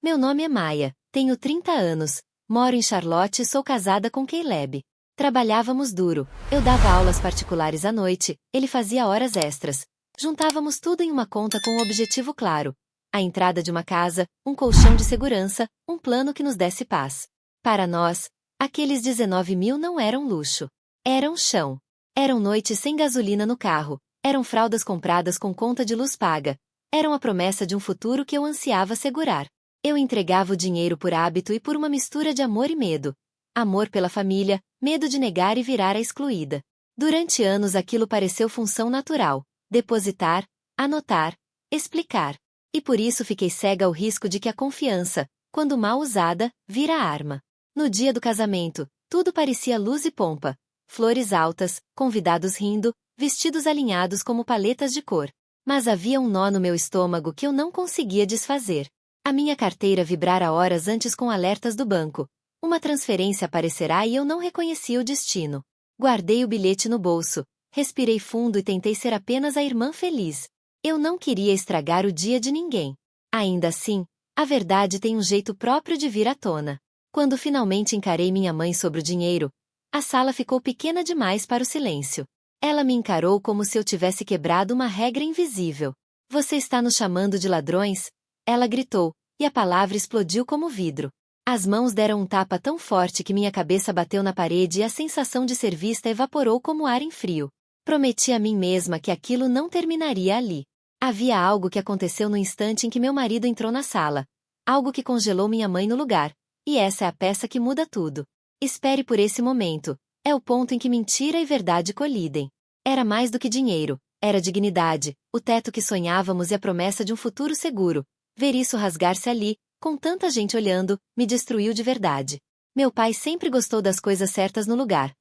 Meu nome é Maia, tenho 30 anos, moro em Charlotte e sou casada com Caleb. Trabalhávamos duro, eu dava aulas particulares à noite, ele fazia horas extras. Juntávamos tudo em uma conta com um objetivo claro. A entrada de uma casa, um colchão de segurança, um plano que nos desse paz. Para nós, aqueles 19 mil não eram luxo. Eram chão. Eram noites sem gasolina no carro, eram fraldas compradas com conta de luz paga, eram a promessa de um futuro que eu ansiava segurar. Eu entregava o dinheiro por hábito e por uma mistura de amor e medo. Amor pela família, medo de negar e virar a excluída. Durante anos aquilo pareceu função natural: depositar, anotar, explicar. E por isso fiquei cega ao risco de que a confiança, quando mal usada, vira arma. No dia do casamento, tudo parecia luz e pompa. Flores altas, convidados rindo, vestidos alinhados como paletas de cor. Mas havia um nó no meu estômago que eu não conseguia desfazer. A minha carteira vibrara horas antes com alertas do banco. Uma transferência aparecerá e eu não reconhecia o destino. Guardei o bilhete no bolso, respirei fundo e tentei ser apenas a irmã feliz. Eu não queria estragar o dia de ninguém. Ainda assim, a verdade tem um jeito próprio de vir à tona. Quando finalmente encarei minha mãe sobre o dinheiro, a sala ficou pequena demais para o silêncio. Ela me encarou como se eu tivesse quebrado uma regra invisível. Você está nos chamando de ladrões? Ela gritou, e a palavra explodiu como vidro. As mãos deram um tapa tão forte que minha cabeça bateu na parede e a sensação de ser vista evaporou como ar em frio. Prometi a mim mesma que aquilo não terminaria ali. Havia algo que aconteceu no instante em que meu marido entrou na sala. Algo que congelou minha mãe no lugar. E essa é a peça que muda tudo. Espere por esse momento. É o ponto em que mentira e verdade colidem. Era mais do que dinheiro. Era dignidade, o teto que sonhávamos e a promessa de um futuro seguro. Ver isso rasgar-se ali, com tanta gente olhando, me destruiu de verdade. Meu pai sempre gostou das coisas certas no lugar.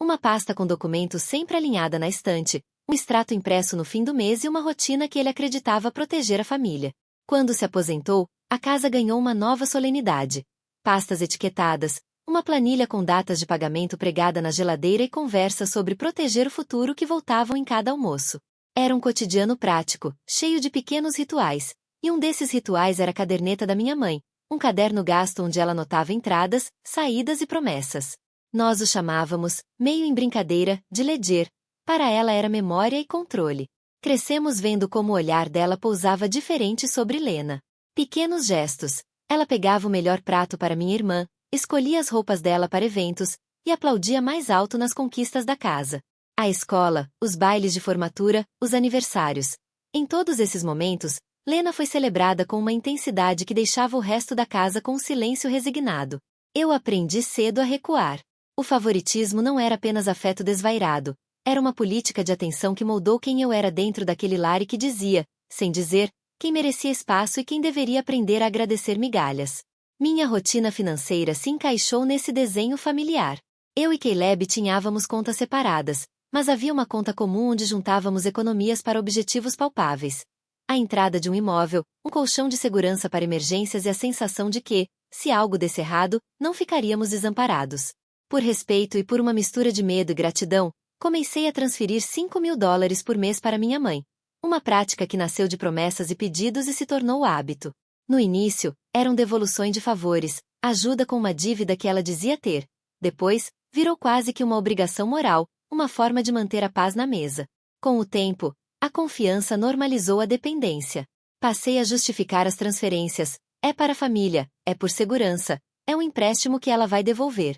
Uma pasta com documentos sempre alinhada na estante, um extrato impresso no fim do mês e uma rotina que ele acreditava proteger a família. Quando se aposentou, a casa ganhou uma nova solenidade. Pastas etiquetadas, uma planilha com datas de pagamento pregada na geladeira e conversas sobre proteger o futuro que voltavam em cada almoço. Era um cotidiano prático, cheio de pequenos rituais. E um desses rituais era a caderneta da minha mãe, um caderno gasto onde ela anotava entradas, saídas e promessas. Nós o chamávamos, meio em brincadeira, de ledger. Para ela era memória e controle. Crescemos vendo como o olhar dela pousava diferente sobre Lena. Pequenos gestos. Ela pegava o melhor prato para minha irmã, escolhia as roupas dela para eventos, e aplaudia mais alto nas conquistas da casa. A escola, os bailes de formatura, os aniversários. Em todos esses momentos, Lena foi celebrada com uma intensidade que deixava o resto da casa com um silêncio resignado. Eu aprendi cedo a recuar. O favoritismo não era apenas afeto desvairado, era uma política de atenção que moldou quem eu era dentro daquele lar e que dizia, sem dizer, quem merecia espaço e quem deveria aprender a agradecer migalhas. Minha rotina financeira se encaixou nesse desenho familiar. Eu e Caleb tínhamos contas separadas, mas havia uma conta comum onde juntávamos economias para objetivos palpáveis. A entrada de um imóvel, um colchão de segurança para emergências e a sensação de que, se algo desse errado, não ficaríamos desamparados. Por respeito e por uma mistura de medo e gratidão, comecei a transferir $5.000 por mês para minha mãe. Uma prática que nasceu de promessas e pedidos e se tornou hábito. No início, eram devoluções de favores, ajuda com uma dívida que ela dizia ter. Depois, virou quase que uma obrigação moral, uma forma de manter a paz na mesa. Com o tempo, a confiança normalizou a dependência. Passei a justificar as transferências. É para a família, é por segurança, é um empréstimo que ela vai devolver.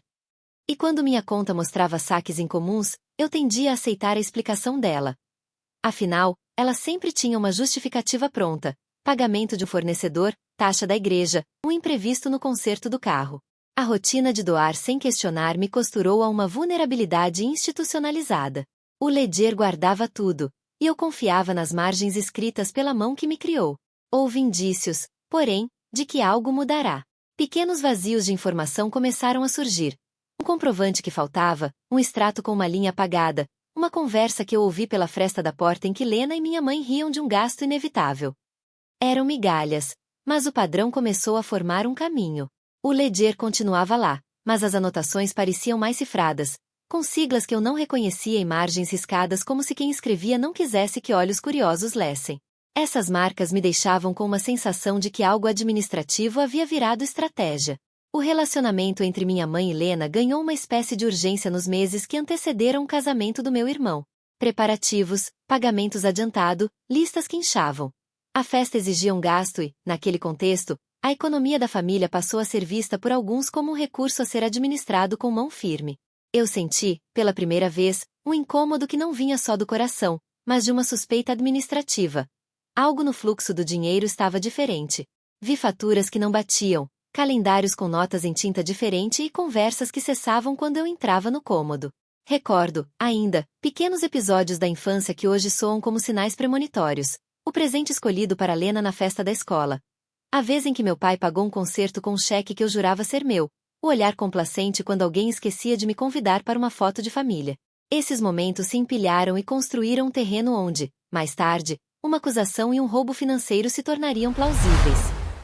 E quando minha conta mostrava saques incomuns, eu tendia a aceitar a explicação dela. Afinal, ela sempre tinha uma justificativa pronta: pagamento de um fornecedor, taxa da igreja, um imprevisto no conserto do carro. A rotina de doar sem questionar me costurou a uma vulnerabilidade institucionalizada. O ledger guardava tudo, e eu confiava nas margens escritas pela mão que me criou. Houve indícios, porém, de que algo mudará. Pequenos vazios de informação começaram a surgir. Um comprovante que faltava, um extrato com uma linha apagada, uma conversa que eu ouvi pela fresta da porta em que Lena e minha mãe riam de um gasto inevitável. Eram migalhas, mas o padrão começou a formar um caminho. O ledger continuava lá, mas as anotações pareciam mais cifradas, com siglas que eu não reconhecia e margens riscadas como se quem escrevia não quisesse que olhos curiosos lessem. Essas marcas me deixavam com uma sensação de que algo administrativo havia virado estratégia. O relacionamento entre minha mãe e Lena ganhou uma espécie de urgência nos meses que antecederam o casamento do meu irmão. Preparativos, pagamentos adiantado, listas que inchavam. A festa exigia um gasto e, naquele contexto, a economia da família passou a ser vista por alguns como um recurso a ser administrado com mão firme. Eu senti, pela primeira vez, um incômodo que não vinha só do coração, mas de uma suspeita administrativa. Algo no fluxo do dinheiro estava diferente. Vi faturas que não batiam, calendários com notas em tinta diferente e conversas que cessavam quando eu entrava no cômodo. Recordo, ainda, pequenos episódios da infância que hoje soam como sinais premonitórios. O presente escolhido para Lena na festa da escola. A vez em que meu pai pagou um concerto com um cheque que eu jurava ser meu. O olhar complacente quando alguém esquecia de me convidar para uma foto de família. Esses momentos se empilharam e construíram um terreno onde, mais tarde, uma acusação e um roubo financeiro se tornariam plausíveis.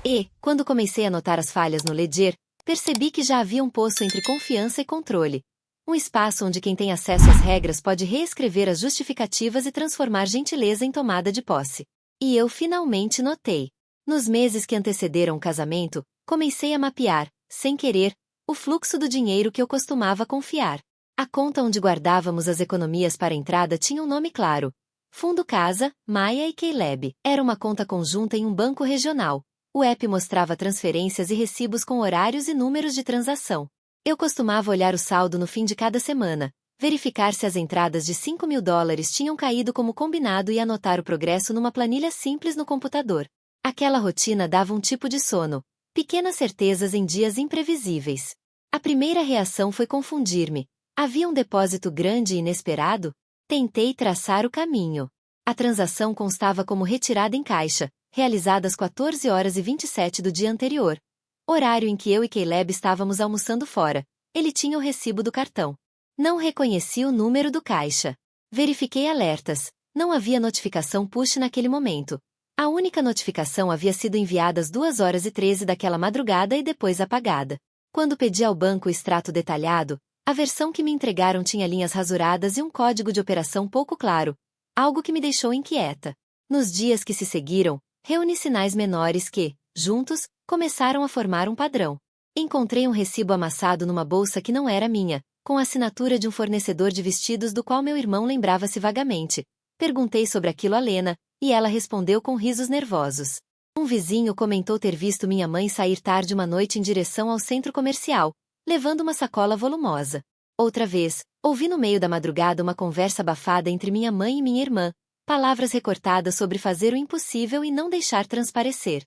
E, quando comecei a notar as falhas no ledger, percebi que já havia um poço entre confiança e controle. Um espaço onde quem tem acesso às regras pode reescrever as justificativas e transformar gentileza em tomada de posse. E eu finalmente notei. Nos meses que antecederam o casamento, comecei a mapear, sem querer, o fluxo do dinheiro que eu costumava confiar. A conta onde guardávamos as economias para a entrada tinha um nome claro. Fundo Casa, Maia e Caleb. Era uma conta conjunta em um banco regional. O app mostrava transferências e recibos com horários e números de transação. Eu costumava olhar o saldo no fim de cada semana, verificar se as entradas de $5.000 tinham caído como combinado e anotar o progresso numa planilha simples no computador. Aquela rotina dava um tipo de sono, pequenas certezas em dias imprevisíveis. A primeira reação foi confundir-me. Havia um depósito grande e inesperado? Tentei traçar o caminho. A transação constava como retirada em caixa, realizada às 14h27 do dia anterior. Horário em que eu e Caleb estávamos almoçando fora. Ele tinha o recibo do cartão. Não reconheci o número do caixa. Verifiquei alertas. Não havia notificação push naquele momento. A única notificação havia sido enviada às 2h13 daquela madrugada e depois apagada. Quando pedi ao banco o extrato detalhado, a versão que me entregaram tinha linhas rasuradas e um código de operação pouco claro, algo que me deixou inquieta. Nos dias que se seguiram, reuni sinais menores que, juntos, começaram a formar um padrão. Encontrei um recibo amassado numa bolsa que não era minha, com a assinatura de um fornecedor de vestidos do qual meu irmão lembrava-se vagamente. Perguntei sobre aquilo a Lena, e ela respondeu com risos nervosos. Um vizinho comentou ter visto minha mãe sair tarde uma noite em direção ao centro comercial, levando uma sacola volumosa. Outra vez, ouvi no meio da madrugada uma conversa abafada entre minha mãe e minha irmã, palavras recortadas sobre fazer o impossível e não deixar transparecer.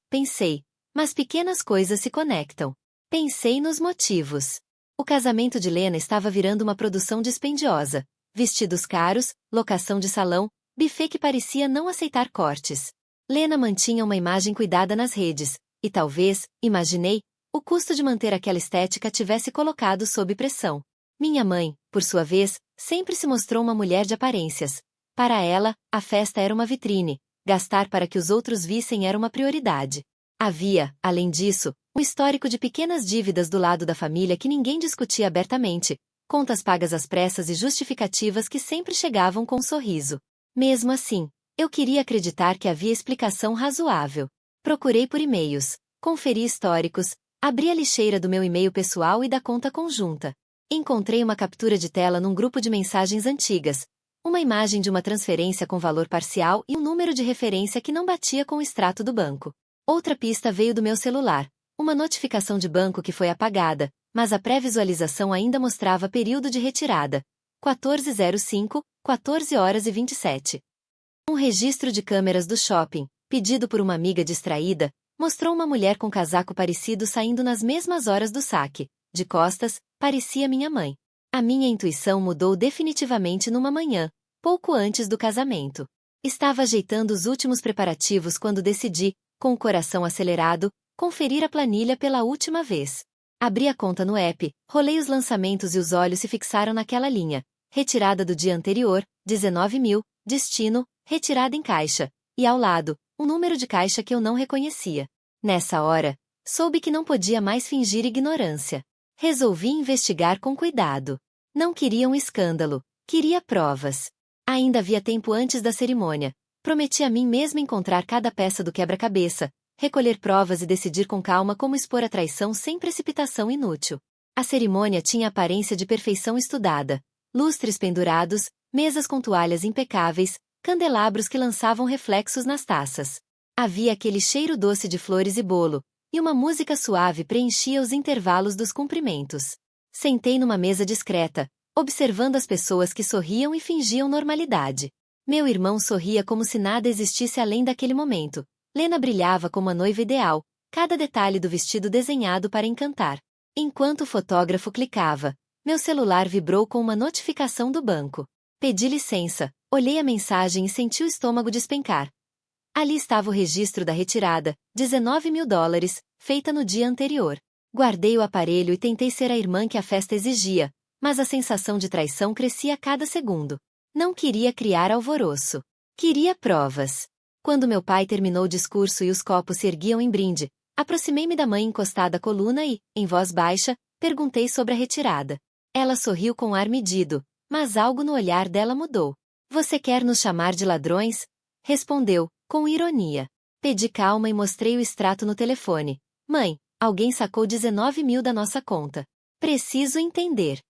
Pensei. Mas pequenas coisas se conectam. Pensei nos motivos. O casamento de Lena estava virando uma produção dispendiosa. Vestidos caros, locação de salão, buffet que parecia não aceitar cortes. Lena mantinha uma imagem cuidada nas redes, e talvez, imaginei, o custo de manter aquela estética tivesse colocado sob pressão. Minha mãe, por sua vez, sempre se mostrou uma mulher de aparências. Para ela, a festa era uma vitrine. Gastar para que os outros vissem era uma prioridade. Havia, além disso, um histórico de pequenas dívidas do lado da família que ninguém discutia abertamente, contas pagas às pressas e justificativas que sempre chegavam com um sorriso. Mesmo assim, eu queria acreditar que havia explicação razoável. Procurei por e-mails, conferi históricos, abri a lixeira do meu e-mail pessoal e da conta conjunta. Encontrei uma captura de tela num grupo de mensagens antigas, uma imagem de uma transferência com valor parcial e um número de referência que não batia com o extrato do banco. Outra pista veio do meu celular, uma notificação de banco que foi apagada, mas a pré-visualização ainda mostrava período de retirada. 14h05, 14h27. Um registro de câmeras do shopping, pedido por uma amiga distraída, mostrou uma mulher com casaco parecido saindo nas mesmas horas do saque. De costas, parecia minha mãe. A minha intuição mudou definitivamente numa manhã, pouco antes do casamento. Estava ajeitando os últimos preparativos quando decidi, com o coração acelerado, conferir a planilha pela última vez. Abri a conta no app, rolei os lançamentos e os olhos se fixaram naquela linha. Retirada do dia anterior, 19.000, destino, retirada em caixa, e ao lado, um número de caixa que eu não reconhecia. Nessa hora, soube que não podia mais fingir ignorância. Resolvi investigar com cuidado. Não queria um escândalo, queria provas. Ainda havia tempo antes da cerimônia. Prometi a mim mesma encontrar cada peça do quebra-cabeça, recolher provas e decidir com calma como expor a traição sem precipitação inútil. A cerimônia tinha aparência de perfeição estudada. Lustres pendurados, mesas com toalhas impecáveis, candelabros que lançavam reflexos nas taças. Havia aquele cheiro doce de flores e bolo, e uma música suave preenchia os intervalos dos cumprimentos. Sentei numa mesa discreta, observando as pessoas que sorriam e fingiam normalidade. Meu irmão sorria como se nada existisse além daquele momento. Lena brilhava como a noiva ideal, cada detalhe do vestido desenhado para encantar. Enquanto o fotógrafo clicava, meu celular vibrou com uma notificação do banco. Pedi licença, olhei a mensagem e senti o estômago despencar. Ali estava o registro da retirada, $19.000, feita no dia anterior. Guardei o aparelho e tentei ser a irmã que a festa exigia, mas a sensação de traição crescia a cada segundo. Não queria criar alvoroço. Queria provas. Quando meu pai terminou o discurso e os copos se erguiam em brinde, aproximei-me da mãe encostada à coluna e, em voz baixa, perguntei sobre a retirada. Ela sorriu com ar medido, mas algo no olhar dela mudou. Você quer nos chamar de ladrões? Respondeu, com ironia. Pedi calma e mostrei o extrato no telefone. Mãe, alguém sacou 19 mil da nossa conta. Preciso entender.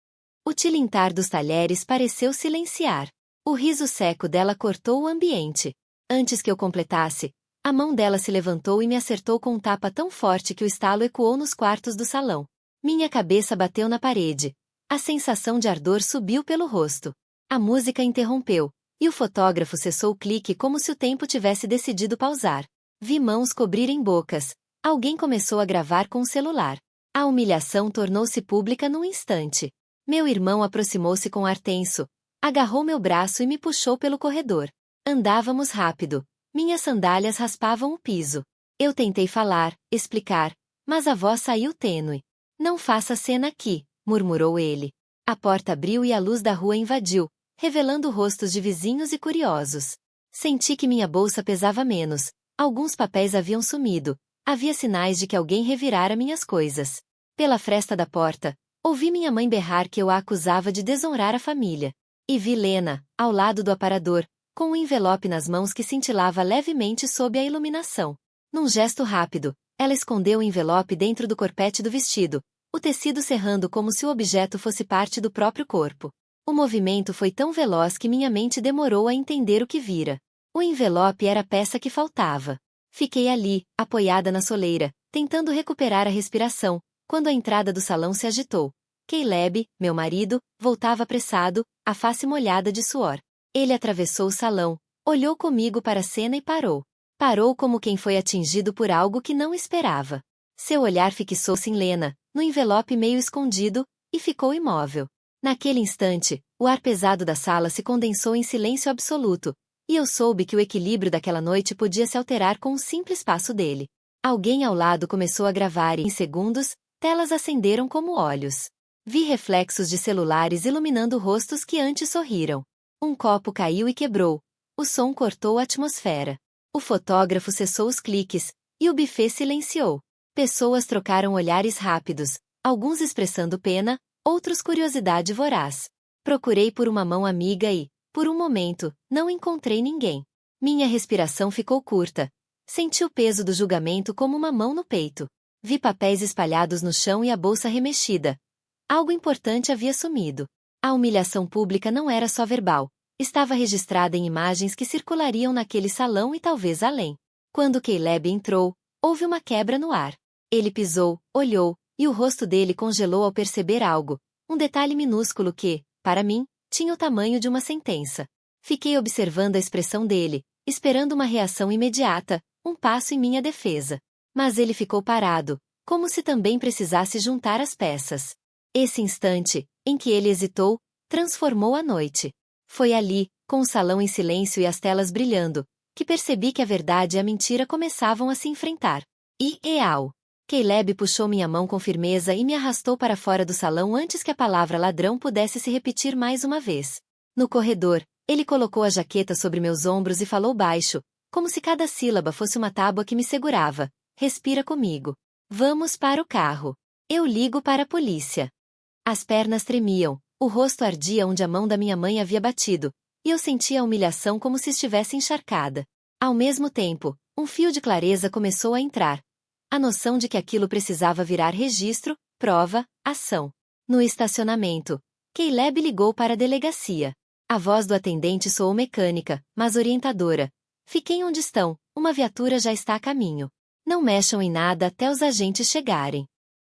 O tilintar dos talheres pareceu silenciar. O riso seco dela cortou o ambiente. Antes que eu completasse, a mão dela se levantou e me acertou com um tapa tão forte que o estalo ecoou nos quartos do salão. Minha cabeça bateu na parede. A sensação de ardor subiu pelo rosto. A música interrompeu, e o fotógrafo cessou o clique como se o tempo tivesse decidido pausar. Vi mãos cobrirem bocas. Alguém começou a gravar com o celular. A humilhação tornou-se pública num instante. Meu irmão aproximou-se com ar tenso, agarrou meu braço e me puxou pelo corredor. Andávamos rápido. Minhas sandálias raspavam o piso. Eu tentei falar, explicar, mas a voz saiu tênue. Não faça cena aqui, murmurou ele. A porta abriu e a luz da rua invadiu, revelando rostos de vizinhos e curiosos. Senti que minha bolsa pesava menos. Alguns papéis haviam sumido. Havia sinais de que alguém revirara minhas coisas. Pela fresta da porta, ouvi minha mãe berrar que eu a acusava de desonrar a família. E vi Lena, ao lado do aparador, com um envelope nas mãos que cintilava levemente sob a iluminação. Num gesto rápido, ela escondeu o envelope dentro do corpete do vestido, o tecido cerrando como se o objeto fosse parte do próprio corpo. O movimento foi tão veloz que minha mente demorou a entender o que vira. O envelope era a peça que faltava. Fiquei ali, apoiada na soleira, tentando recuperar a respiração, quando a entrada do salão se agitou. Caleb, meu marido, voltava apressado, a face molhada de suor. Ele atravessou o salão, olhou comigo para a cena e parou. Parou como quem foi atingido por algo que não esperava. Seu olhar fixou-se em Lena, no envelope meio escondido, e ficou imóvel. Naquele instante, o ar pesado da sala se condensou em silêncio absoluto, e eu soube que o equilíbrio daquela noite podia se alterar com um simples passo dele. Alguém ao lado começou a gravar e, em segundos, telas acenderam como olhos. Vi reflexos de celulares iluminando rostos que antes sorriram. Um copo caiu e quebrou. O som cortou a atmosfera. O fotógrafo cessou os cliques, e o buffet silenciou. Pessoas trocaram olhares rápidos, alguns expressando pena, outros curiosidade voraz. Procurei por uma mão amiga e, por um momento, não encontrei ninguém. Minha respiração ficou curta. Senti o peso do julgamento como uma mão no peito. Vi papéis espalhados no chão e a bolsa remexida. Algo importante havia sumido. A humilhação pública não era só verbal. Estava registrada em imagens que circulariam naquele salão e talvez além. Quando Caleb entrou, houve uma quebra no ar. Ele pisou, olhou, e o rosto dele congelou ao perceber algo. Um detalhe minúsculo que, para mim, tinha o tamanho de uma sentença. Fiquei observando a expressão dele, esperando uma reação imediata, um passo em minha defesa. Mas ele ficou parado, como se também precisasse juntar as peças. Esse instante, em que ele hesitou, transformou a noite. Foi ali, com o salão em silêncio e as telas brilhando, que percebi que a verdade e a mentira começavam a se enfrentar. Real. Caleb puxou minha mão com firmeza e me arrastou para fora do salão antes que a palavra ladrão pudesse se repetir mais uma vez. No corredor, ele colocou a jaqueta sobre meus ombros e falou baixo, como se cada sílaba fosse uma tábua que me segurava. Respira comigo. Vamos para o carro. Eu ligo para a polícia. As pernas tremiam, o rosto ardia onde a mão da minha mãe havia batido, e eu sentia a humilhação como se estivesse encharcada. Ao mesmo tempo, um fio de clareza começou a entrar. A noção de que aquilo precisava virar registro, prova, ação. No estacionamento, Caleb ligou para a delegacia. A voz do atendente soou mecânica, mas orientadora. Fiquem onde estão, uma viatura já está a caminho. Não mexam em nada até os agentes chegarem.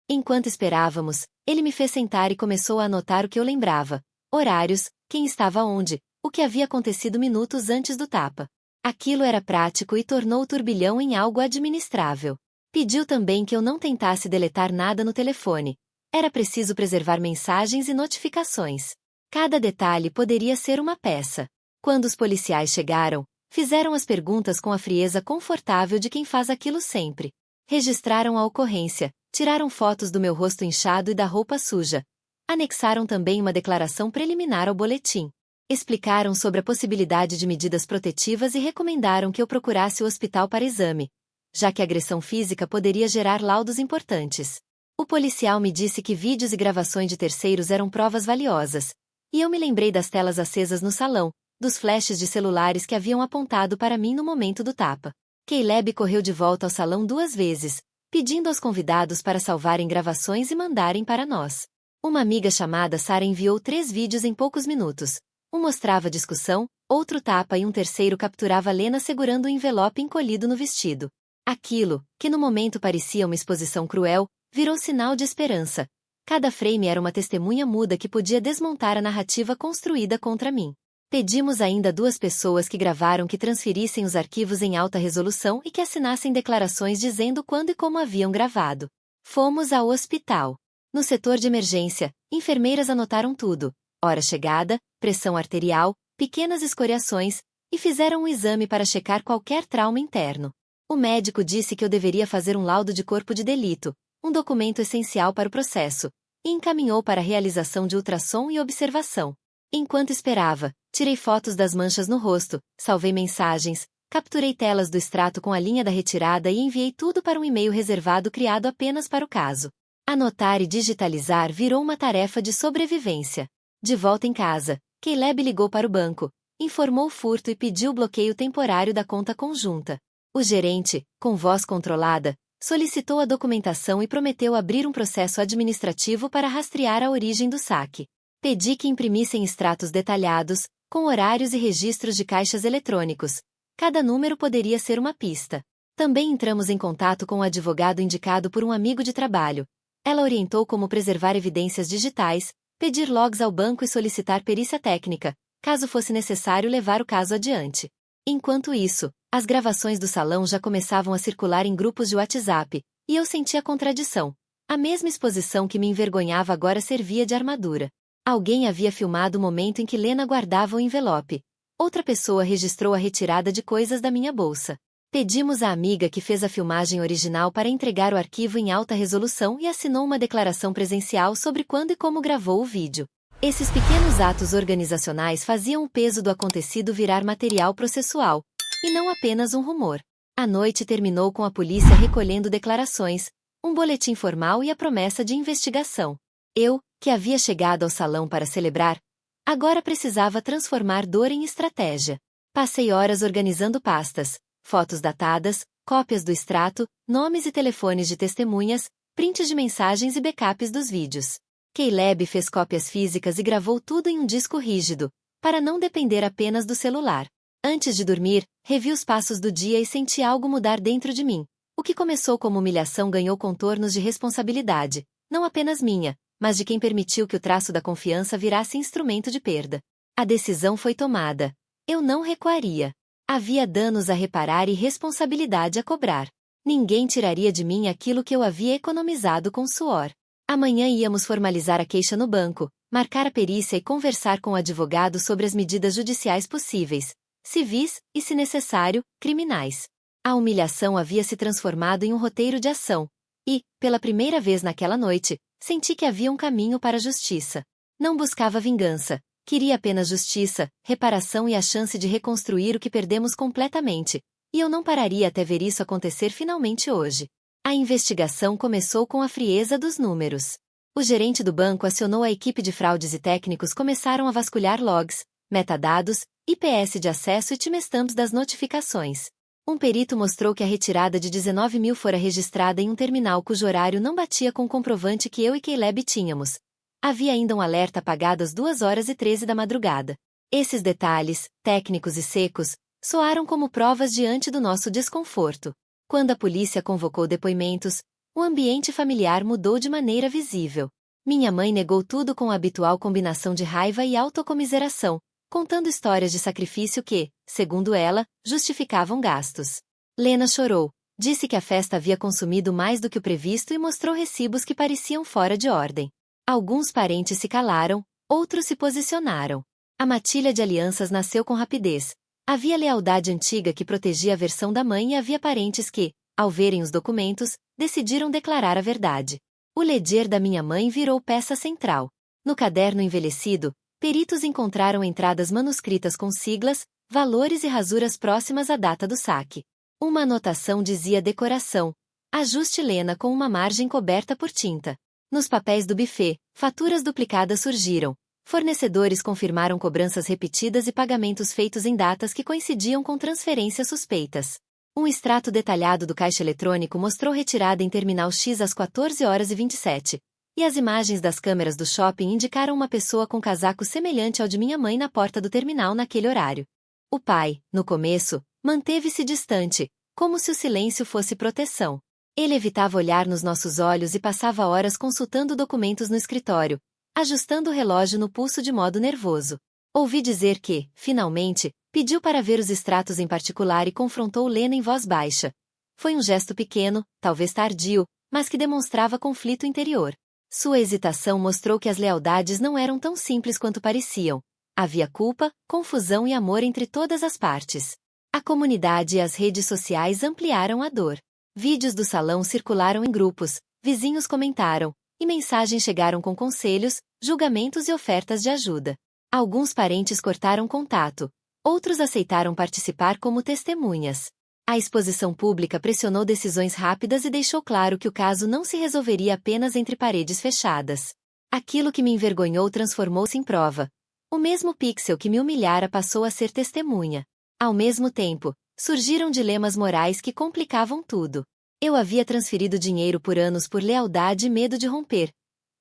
Enquanto esperávamos, ele me fez sentar e começou a anotar o que eu lembrava. Horários, quem estava onde, o que havia acontecido minutos antes do tapa. Aquilo era prático e tornou o turbilhão em algo administrável. Pediu também que eu não tentasse deletar nada no telefone. Era preciso preservar mensagens e notificações. Cada detalhe poderia ser uma peça. Quando os policiais chegaram, fizeram as perguntas com a frieza confortável de quem faz aquilo sempre. Registraram a ocorrência, tiraram fotos do meu rosto inchado e da roupa suja. Anexaram também uma declaração preliminar ao boletim. Explicaram sobre a possibilidade de medidas protetivas e recomendaram que eu procurasse o hospital para exame, já que a agressão física poderia gerar laudos importantes. O policial me disse que vídeos e gravações de terceiros eram provas valiosas, e eu me lembrei das telas acesas no salão, dos flashes de celulares que haviam apontado para mim no momento do tapa. Caleb correu de volta ao salão 2 vezes, pedindo aos convidados para salvarem gravações e mandarem para nós. Uma amiga chamada Sarah enviou 3 vídeos em poucos minutos. Um mostrava a discussão, outro tapa e um terceiro capturava Lena segurando o envelope encolhido no vestido. Aquilo, que no momento parecia uma exposição cruel, virou sinal de esperança. Cada frame era uma testemunha muda que podia desmontar a narrativa construída contra mim. Pedimos ainda a 2 pessoas que gravaram que transferissem os arquivos em alta resolução e que assinassem declarações dizendo quando e como haviam gravado. Fomos ao hospital. No setor de emergência, enfermeiras anotaram tudo: hora chegada, pressão arterial, pequenas escoriações, e fizeram um exame para checar qualquer trauma interno. O médico disse que eu deveria fazer um laudo de corpo de delito, um documento essencial para o processo, e encaminhou para a realização de ultrassom e observação. Enquanto esperava, tirei fotos das manchas no rosto, salvei mensagens, capturei telas do extrato com a linha da retirada e enviei tudo para um e-mail reservado criado apenas para o caso. Anotar e digitalizar virou uma tarefa de sobrevivência. De volta em casa, Caleb ligou para o banco, informou o furto e pediu o bloqueio temporário da conta conjunta. O gerente, com voz controlada, solicitou a documentação e prometeu abrir um processo administrativo para rastrear a origem do saque. Pedi que imprimissem extratos detalhados, com horários e registros de caixas eletrônicos. Cada número poderia ser uma pista. Também entramos em contato com o advogado indicado por um amigo de trabalho. Ela orientou como preservar evidências digitais, pedir logs ao banco e solicitar perícia técnica, caso fosse necessário levar o caso adiante. Enquanto isso, as gravações do salão já começavam a circular em grupos de WhatsApp, e eu sentia a contradição. A mesma exposição que me envergonhava agora servia de armadura. Alguém havia filmado o momento em que Lena guardava o envelope. Outra pessoa registrou a retirada de coisas da minha bolsa. Pedimos à amiga que fez a filmagem original para entregar o arquivo em alta resolução e assinou uma declaração presencial sobre quando e como gravou o vídeo. Esses pequenos atos organizacionais faziam o peso do acontecido virar material processual, e não apenas um rumor. A noite terminou com a polícia recolhendo declarações, um boletim formal e a promessa de investigação. Eu, que havia chegado ao salão para celebrar, agora precisava transformar dor em estratégia. Passei horas organizando pastas, fotos datadas, cópias do extrato, nomes e telefones de testemunhas, prints de mensagens e backups dos vídeos. Caleb fez cópias físicas e gravou tudo em um disco rígido, para não depender apenas do celular. Antes de dormir, revi os passos do dia e senti algo mudar dentro de mim. O que começou como humilhação ganhou contornos de responsabilidade, não apenas minha, mas de quem permitiu que o traço da confiança virasse instrumento de perda. A decisão foi tomada. Eu não recuaria. Havia danos a reparar e responsabilidade a cobrar. Ninguém tiraria de mim aquilo que eu havia economizado com suor. Amanhã íamos formalizar a queixa no banco, marcar a perícia e conversar com o advogado sobre as medidas judiciais possíveis, civis e, se necessário, criminais. A humilhação havia se transformado em um roteiro de ação, e, pela primeira vez naquela noite, senti que havia um caminho para a justiça. Não buscava vingança, queria apenas justiça, reparação e a chance de reconstruir o que perdemos completamente, e eu não pararia até ver isso acontecer finalmente hoje. A investigação começou com a frieza dos números. O gerente do banco acionou a equipe de fraudes e técnicos começaram a vasculhar logs, metadados, IPS de acesso e timestamps das notificações. Um perito mostrou que a retirada de 19 mil fora registrada em um terminal cujo horário não batia com o comprovante que eu e Caleb tínhamos. Havia ainda um alerta apagado às 2h13 da madrugada. Esses detalhes, técnicos e secos, soaram como provas diante do nosso desconforto. Quando a polícia convocou depoimentos, o ambiente familiar mudou de maneira visível. Minha mãe negou tudo com a habitual combinação de raiva e autocomiseração, contando histórias de sacrifício que, segundo ela, justificavam gastos. Lena chorou, disse que a festa havia consumido mais do que o previsto e mostrou recibos que pareciam fora de ordem. Alguns parentes se calaram, outros se posicionaram. A matilha de alianças nasceu com rapidez. Havia lealdade antiga que protegia a versão da mãe e havia parentes que, ao verem os documentos, decidiram declarar a verdade. O ledger da minha mãe virou peça central. No caderno envelhecido, peritos encontraram entradas manuscritas com siglas, valores e rasuras próximas à data do saque. Uma anotação dizia decoração. Ajuste Lena com uma margem coberta por tinta. Nos papéis do buffet, faturas duplicadas surgiram. Fornecedores confirmaram cobranças repetidas e pagamentos feitos em datas que coincidiam com transferências suspeitas. Um extrato detalhado do caixa eletrônico mostrou retirada em terminal X às 14h27. E as imagens das câmeras do shopping indicaram uma pessoa com casaco semelhante ao de minha mãe na porta do terminal naquele horário. O pai, no começo, manteve-se distante, como se o silêncio fosse proteção. Ele evitava olhar nos nossos olhos e passava horas consultando documentos no escritório, ajustando o relógio no pulso de modo nervoso. Ouvi dizer que, finalmente, pediu para ver os extratos em particular e confrontou Lena em voz baixa. Foi um gesto pequeno, talvez tardio, mas que demonstrava conflito interior. Sua hesitação mostrou que as lealdades não eram tão simples quanto pareciam. Havia culpa, confusão e amor entre todas as partes. A comunidade e as redes sociais ampliaram a dor. Vídeos do salão circularam em grupos, vizinhos comentaram, e mensagens chegaram com conselhos, julgamentos e ofertas de ajuda. Alguns parentes cortaram contato, outros aceitaram participar como testemunhas. A exposição pública pressionou decisões rápidas e deixou claro que o caso não se resolveria apenas entre paredes fechadas. Aquilo que me envergonhou transformou-se em prova. O mesmo pixel que me humilhara passou a ser testemunha. Ao mesmo tempo, surgiram dilemas morais que complicavam tudo. Eu havia transferido dinheiro por anos por lealdade e medo de romper.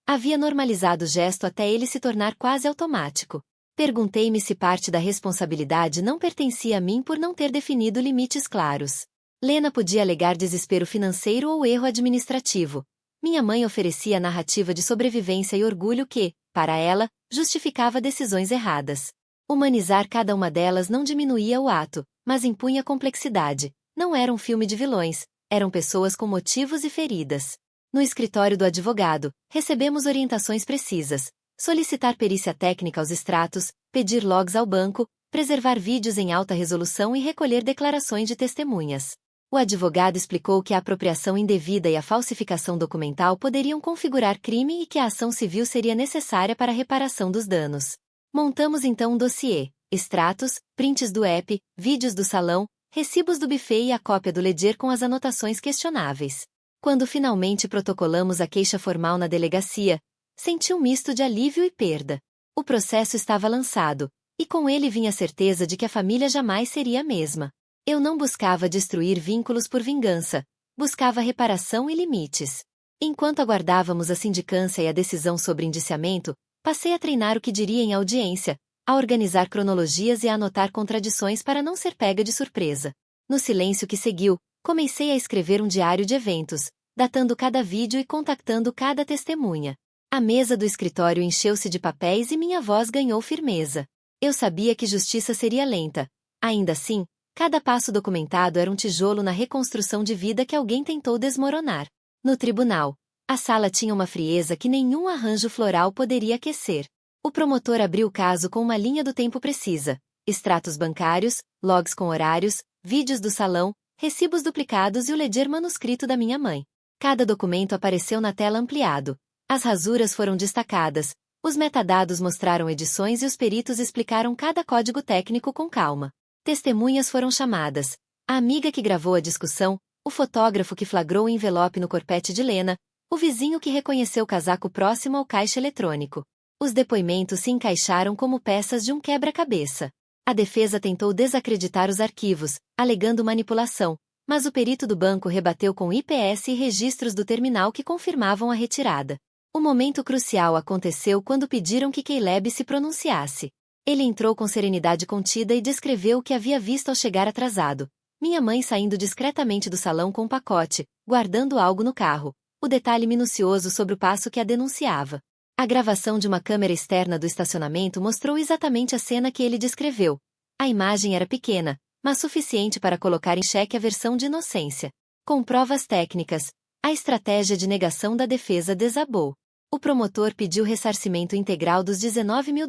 Havia normalizado o gesto até ele se tornar quase automático. Perguntei-me se parte da responsabilidade não pertencia a mim por não ter definido limites claros. Lena podia alegar desespero financeiro ou erro administrativo. Minha mãe oferecia a narrativa de sobrevivência e orgulho que, para ela, justificava decisões erradas. Humanizar cada uma delas não diminuía o ato, mas impunha complexidade. Não era um filme de vilões, eram pessoas com motivos e feridas. No escritório do advogado, recebemos orientações precisas. Solicitar perícia técnica aos extratos, pedir logs ao banco, preservar vídeos em alta resolução e recolher declarações de testemunhas. O advogado explicou que a apropriação indevida e a falsificação documental poderiam configurar crime e que a ação civil seria necessária para a reparação dos danos. Montamos então um dossiê, extratos, prints do app, vídeos do salão, recibos do buffet e a cópia do ledger com as anotações questionáveis. Quando finalmente protocolamos a queixa formal na delegacia, senti um misto de alívio e perda. O processo estava lançado, e com ele vinha a certeza de que a família jamais seria a mesma. Eu não buscava destruir vínculos por vingança, buscava reparação e limites. Enquanto aguardávamos a sindicância e a decisão sobre indiciamento, passei a treinar o que diria em audiência, a organizar cronologias e a anotar contradições para não ser pega de surpresa. No silêncio que seguiu, comecei a escrever um diário de eventos, datando cada vídeo e contactando cada testemunha. A mesa do escritório encheu-se de papéis e minha voz ganhou firmeza. Eu sabia que justiça seria lenta. Ainda assim, cada passo documentado era um tijolo na reconstrução de vida que alguém tentou desmoronar. No tribunal, a sala tinha uma frieza que nenhum arranjo floral poderia aquecer. O promotor abriu o caso com uma linha do tempo precisa, extratos bancários, logs com horários, vídeos do salão, recibos duplicados e o ledger manuscrito da minha mãe. Cada documento apareceu na tela ampliado. As rasuras foram destacadas, os metadados mostraram edições e os peritos explicaram cada código técnico com calma. Testemunhas foram chamadas. A amiga que gravou a discussão, o fotógrafo que flagrou o envelope no corpete de Lena, o vizinho que reconheceu o casaco próximo ao caixa eletrônico. Os depoimentos se encaixaram como peças de um quebra-cabeça. A defesa tentou desacreditar os arquivos, alegando manipulação, mas o perito do banco rebateu com IPS e registros do terminal que confirmavam a retirada. O momento crucial aconteceu quando pediram que Caleb se pronunciasse. Ele entrou com serenidade contida e descreveu o que havia visto ao chegar atrasado. Minha mãe saindo discretamente do salão com um pacote, guardando algo no carro. O detalhe minucioso sobre o passo que a denunciava. A gravação de uma câmera externa do estacionamento mostrou exatamente a cena que ele descreveu. A imagem era pequena, mas suficiente para colocar em xeque a versão de inocência. Com provas técnicas, a estratégia de negação da defesa desabou. O promotor pediu ressarcimento integral dos $19 mil,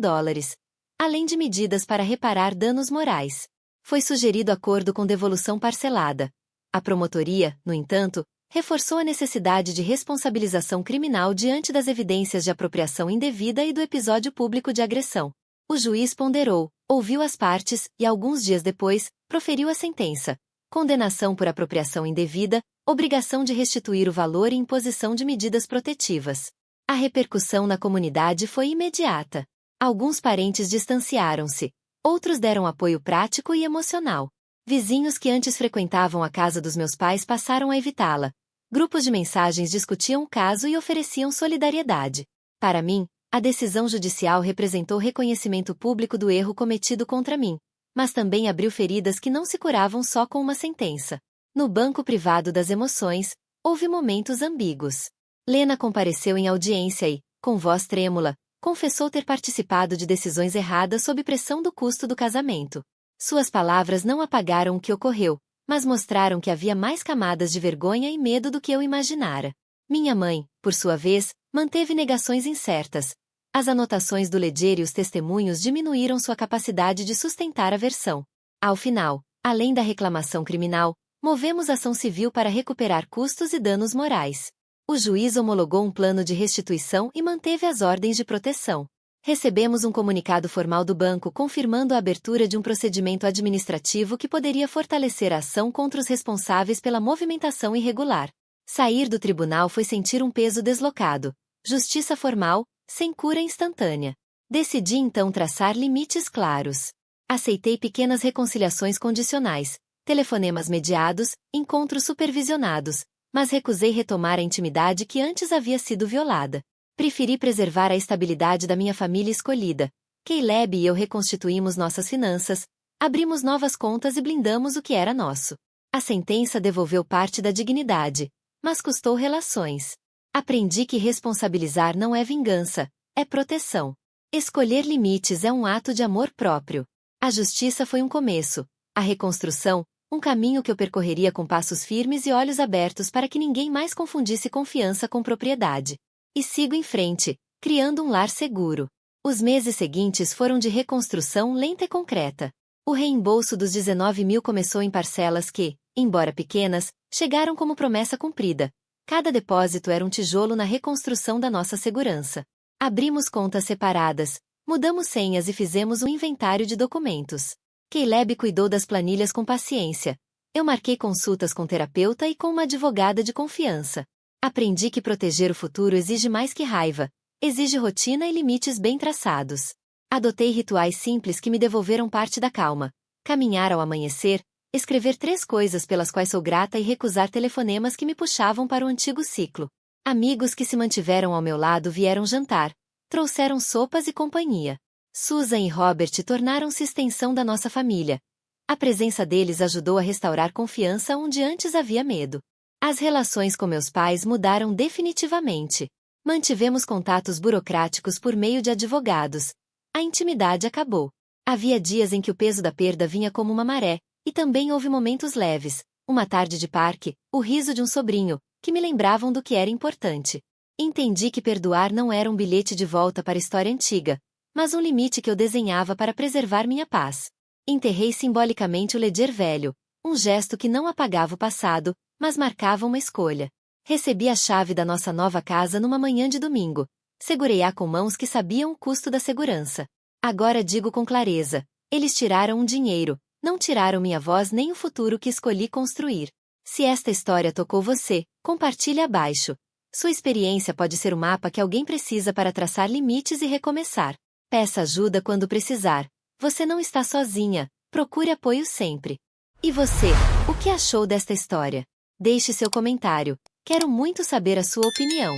além de medidas para reparar danos morais. Foi sugerido acordo com devolução parcelada. A promotoria, no entanto, reforçou a necessidade de responsabilização criminal diante das evidências de apropriação indevida e do episódio público de agressão. O juiz ponderou, ouviu as partes e, alguns dias depois, proferiu a sentença. Condenação por apropriação indevida, obrigação de restituir o valor e imposição de medidas protetivas. A repercussão na comunidade foi imediata. Alguns parentes distanciaram-se, outros deram apoio prático e emocional. Vizinhos que antes frequentavam a casa dos meus pais passaram a evitá-la. Grupos de mensagens discutiam o caso e ofereciam solidariedade. Para mim, a decisão judicial representou reconhecimento público do erro cometido contra mim, mas também abriu feridas que não se curavam só com uma sentença. No banco privado das emoções, houve momentos ambíguos. Lena compareceu em audiência e, com voz trêmula, confessou ter participado de decisões erradas sob pressão do custo do casamento. Suas palavras não apagaram o que ocorreu, mas mostraram que havia mais camadas de vergonha e medo do que eu imaginara. Minha mãe, por sua vez, manteve negações incertas. As anotações do ledger e os testemunhos diminuíram sua capacidade de sustentar a versão. Ao final, além da reclamação criminal, movemos ação civil para recuperar custos e danos morais. O juiz homologou um plano de restituição e manteve as ordens de proteção. Recebemos um comunicado formal do banco confirmando a abertura de um procedimento administrativo que poderia fortalecer a ação contra os responsáveis pela movimentação irregular. Sair do tribunal foi sentir um peso deslocado. Justiça formal, sem cura instantânea. Decidi então traçar limites claros. Aceitei pequenas reconciliações condicionais, telefonemas mediados, encontros supervisionados, mas recusei retomar a intimidade que antes havia sido violada. Preferi preservar a estabilidade da minha família escolhida. Caleb e eu reconstituímos nossas finanças, abrimos novas contas e blindamos o que era nosso. A sentença devolveu parte da dignidade, mas custou relações. Aprendi que responsabilizar não é vingança, é proteção. Escolher limites é um ato de amor próprio. A justiça foi um começo, a reconstrução, um caminho que eu percorreria com passos firmes e olhos abertos para que ninguém mais confundisse confiança com propriedade. E sigo em frente, criando um lar seguro. Os meses seguintes foram de reconstrução lenta e concreta. O reembolso dos 19 mil começou em parcelas que, embora pequenas, chegaram como promessa cumprida. Cada depósito era um tijolo na reconstrução da nossa segurança. Abrimos contas separadas, mudamos senhas e fizemos um inventário de documentos. Caleb cuidou das planilhas com paciência. Eu marquei consultas com terapeuta e com uma advogada de confiança. Aprendi que proteger o futuro exige mais que raiva, exige rotina e limites bem traçados. Adotei rituais simples que me devolveram parte da calma. Caminhar ao amanhecer, escrever 3 coisas pelas quais sou grata e recusar telefonemas que me puxavam para o antigo ciclo. Amigos que se mantiveram ao meu lado vieram jantar, trouxeram sopas e companhia. Susan e Robert tornaram-se extensão da nossa família. A presença deles ajudou a restaurar confiança onde antes havia medo. As relações com meus pais mudaram definitivamente. Mantivemos contatos burocráticos por meio de advogados. A intimidade acabou. Havia dias em que o peso da perda vinha como uma maré, e também houve momentos leves, uma tarde de parque, o riso de um sobrinho, que me lembravam do que era importante. Entendi que perdoar não era um bilhete de volta para a história antiga, mas um limite que eu desenhava para preservar minha paz. Enterrei simbolicamente o ledger velho, um gesto que não apagava o passado, mas marcava uma escolha. Recebi a chave da nossa nova casa numa manhã de domingo. Segurei-a com mãos que sabiam o custo da segurança. Agora digo com clareza, eles tiraram um dinheiro, não tiraram minha voz nem o futuro que escolhi construir. Se esta história tocou você, compartilhe abaixo. Sua experiência pode ser o mapa que alguém precisa para traçar limites e recomeçar. Peça ajuda quando precisar. Você não está sozinha, procure apoio sempre. E você, o que achou desta história? Deixe seu comentário, quero muito saber a sua opinião.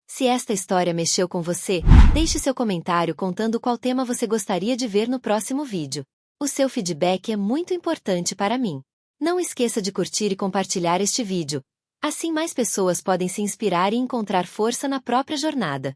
Se esta história mexeu com você, deixe seu comentário contando qual tema você gostaria de ver no próximo vídeo. O seu feedback é muito importante para mim. Não esqueça de curtir e compartilhar este vídeo. Assim mais pessoas podem se inspirar e encontrar força na própria jornada.